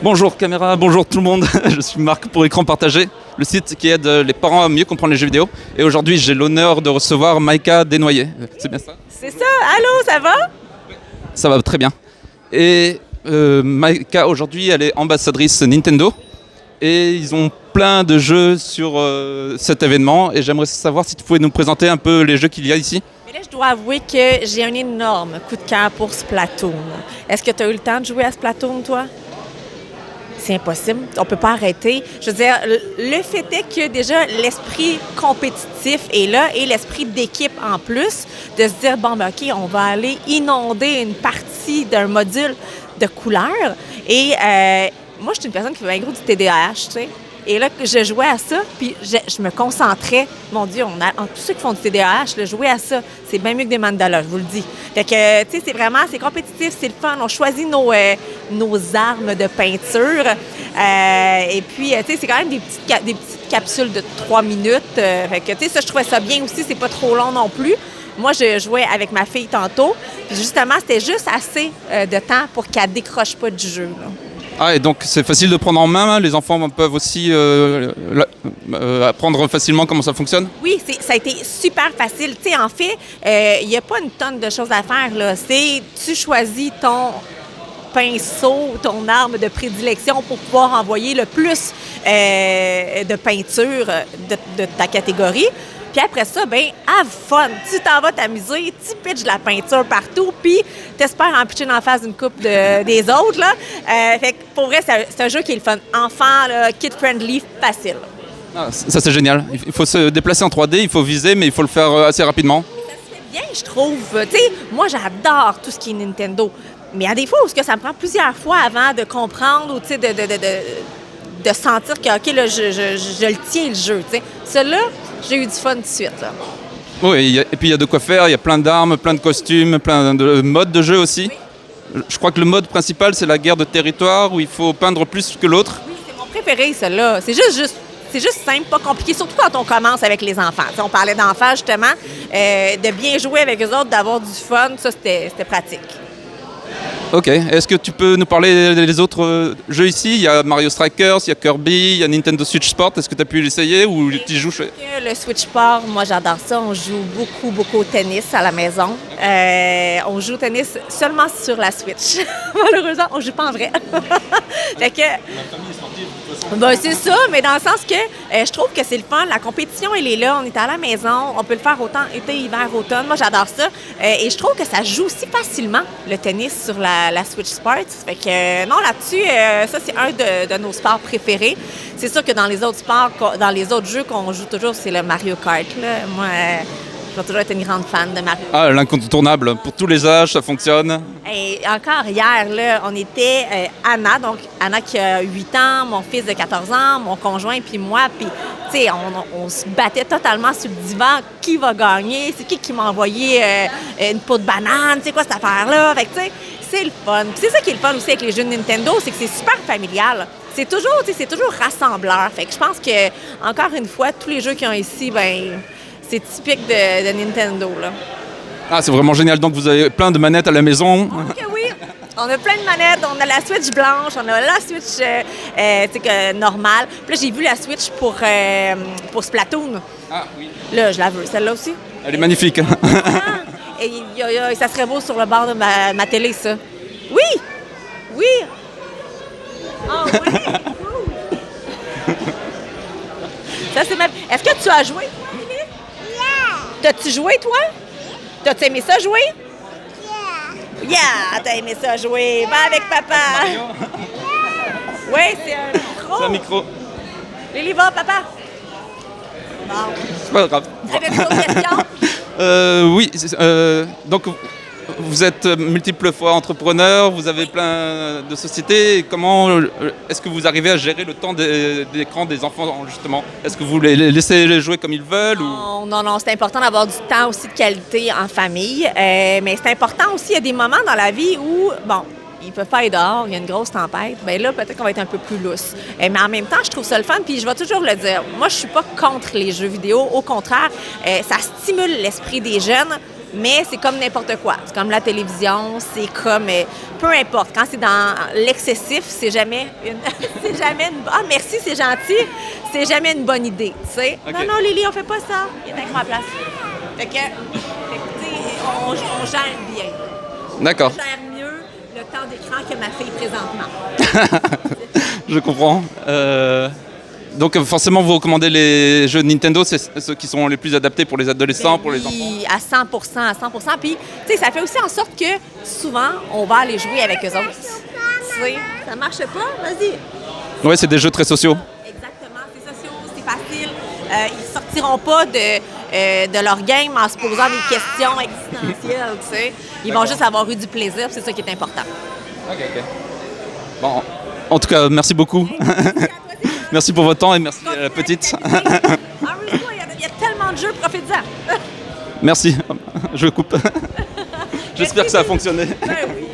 Bonjour caméra, bonjour tout le monde, je suis Marc pour Écran Partagé, le site qui aide les parents à mieux comprendre les jeux vidéo. Et aujourd'hui, j'ai l'honneur de recevoir Maïka Desnoyers. C'est bien ça? C'est ça. Allô, ça va? Ça va très bien. Et Maïka, aujourd'hui, elle est ambassadrice Nintendo. Et ils ont plein de jeux sur cet événement. Et j'aimerais savoir si tu pouvais nous présenter un peu les jeux qu'il y a ici. Mais là, je dois avouer que j'ai un énorme coup de cœur pour Splatoon. Est-ce que tu as eu le temps de jouer à Splatoon, toi? C'est impossible. On ne peut pas arrêter. Je veux dire, le fait est que déjà l'esprit compétitif est là et l'esprit d'équipe en plus, de se dire, bon, ben, OK, on va aller inonder une partie d'un module de couleurs. Et moi, je suis une personne qui fait un gros du TDAH, tu sais. Et là, je jouais à ça, puis je me concentrais. Mon Dieu, tous ceux qui font du TDAH, là, jouer à ça, c'est bien mieux que des mandalas, je vous le dis. Fait que, tu sais, c'est compétitif, c'est le fun. On choisit nos armes de peinture. Et puis, tu sais, c'est quand même des petites capsules de 3 minutes. Fait que, tu sais, ça, je trouvais ça bien aussi. C'est pas trop long non plus. Moi, je jouais avec ma fille tantôt. Puis justement, c'était juste assez de temps pour qu'elle décroche pas du jeu, là. Ah, et donc c'est facile de prendre en main, les enfants peuvent aussi apprendre facilement comment ça fonctionne? Oui, ça a été super facile. Tu sais, en fait, il n'y a pas une tonne de choses à faire, là. Tu choisis ton pinceau, ton arme de prédilection pour pouvoir envoyer le plus de peinture de ta catégorie. Puis après ça, ben, have fun. Tu t'en vas t'amuser, tu pitches de la peinture partout, puis t'espères en pitcher dans la face d'une coupe des autres, là. Fait que pour vrai, c'est un jeu qui est le fun. Enfant, kid-friendly, facile. Ah, ça c'est génial. Il faut se déplacer en 3D, il faut viser, mais il faut le faire assez rapidement. Ça se fait bien, je trouve. Tu sais, moi, j'adore tout ce qui est Nintendo. Mais il y a des fois où ça me prend plusieurs fois avant de comprendre ou, tu sais, de sentir que, OK, là, je le tiens, le jeu, tu sais. Celui-là, j'ai eu du fun tout de suite, là. Oui, et puis il y a de quoi faire, il y a plein d'armes, plein de costumes, plein de modes de jeu aussi. Oui. Je crois que le mode principal, c'est la guerre de territoire, où il faut peindre plus que l'autre. Oui, c'est mon préféré, celui-là. C'est juste simple, pas compliqué, surtout quand on commence avec les enfants. T'sais, on parlait d'enfants, justement, de bien jouer avec eux autres, d'avoir du fun, ça, c'était pratique. Ok. Est-ce que tu peux nous parler des autres jeux ici? Il y a Mario Strikers, il y a Kirby, il y a Nintendo Switch Sport. Est-ce que tu as pu l'essayer ou tu joues chez... Le Switch Sport, moi, j'adore ça. On joue beaucoup au tennis à la maison. On joue au tennis seulement sur la Switch. Malheureusement, on joue pas en vrai. Fait que... La famille est sportive, de toute façon. Ben, c'est ça, mais dans le sens que je trouve que c'est le fun. La compétition, elle est là. On est à la maison. On peut le faire autant été, hiver, automne. Moi, j'adore ça. Et je trouve que ça joue aussi facilement, le tennis, sur la Switch Sports. Fait que non, là-dessus, ça, c'est un de nos sports préférés. C'est sûr que dans les autres sports, dans les autres jeux qu'on joue toujours, c'est le Mario Kart, là. Moi, je vais toujours être une grande fan de Mario. Ah, l'incontournable. Pour tous les âges, ça fonctionne. Et encore hier, là, on était Anna, donc Anna qui a 8 ans, mon fils de 14 ans, mon conjoint, puis moi. Puis, tu sais, on se battait totalement sur le divan. Qui va gagner? C'est qui m'a envoyé une peau de banane? C'est quoi cette affaire-là? Fait que, tu sais, c'est le fun. Puis c'est ça qui est le fun aussi avec les jeux de Nintendo, c'est que c'est super familial. C'est toujours rassembleur. Fait que je pense que, encore une fois, tous les jeux qu'ils ont ici, ben c'est typique de Nintendo, là. Ah, c'est vraiment génial. Donc, vous avez plein de manettes à la maison. OK, oui. On a plein de manettes. On a la Switch blanche, on a la Switch normale. Puis là, j'ai vu la Switch pour Splatoon. Ah, oui. Là, je la veux. Celle-là aussi. Elle est magnifique. Et ça serait beau sur le bord de ma télé, ça. Oui! Oui! Ah oui! Ça, c'est même... Est-ce que tu as joué? T'as-tu joué, toi? T'as-tu aimé ça jouer? Yeah! T'as aimé ça jouer. Va avec papa. Oui, c'est un micro. C'est un micro. Lily, va, papa. Bon. C'est pas grave. Avez-vous d'autres questions? Oui. Donc, vous êtes multiples fois entrepreneur, vous avez plein de sociétés. Comment est-ce que vous arrivez à gérer le temps d'écran des enfants, justement? Est-ce que vous les laissez les jouer comme ils veulent? Non, c'est important d'avoir du temps aussi de qualité en famille. Mais c'est important aussi, il y a des moments dans la vie où, bon, ils ne peuvent pas être dehors, il y a une grosse tempête. Bien là, peut-être qu'on va être un peu plus lousse. Mais en même temps, je trouve ça le fun, puis je vais toujours le dire. Moi, je suis pas contre les jeux vidéo. Au contraire, ça stimule l'esprit des jeunes. Mais c'est comme n'importe quoi. C'est comme la télévision, c'est comme... peu importe. Quand c'est dans l'excessif, c'est jamais une... c'est jamais une... Ah, merci, c'est gentil. C'est jamais une bonne idée, tu sais. Ok. Non, Lily, on fait pas ça. Il est avec ma place. Fait que tu sais, on gère bien. D'accord, On gère mieux le temps d'écran que ma fille présentement. je comprends. Donc forcément, vous recommandez les jeux de Nintendo, c'est ceux qui sont les plus adaptés pour les adolescents, pour les enfants. Oui, à 100 à 100 Puis, tu sais, ça fait aussi en sorte que souvent, on va aller jouer avec eux autres. Tu sais, ça marche pas? Vas-y. Ouais, c'est des jeux très sociaux. Exactement, c'est sociaux, c'est facile. Ils sortiront pas de leur game en se posant des questions existentielles, tu sais. Ils vont juste avoir eu du plaisir, c'est ça qui est important. Ok. Bon, en tout cas, merci beaucoup. Merci pour votre temps et merci à la petite. Amuse-toi, il y a tellement de jeux, profite-en. Merci, je coupe. J'espère que ça a fonctionné. Ben oui.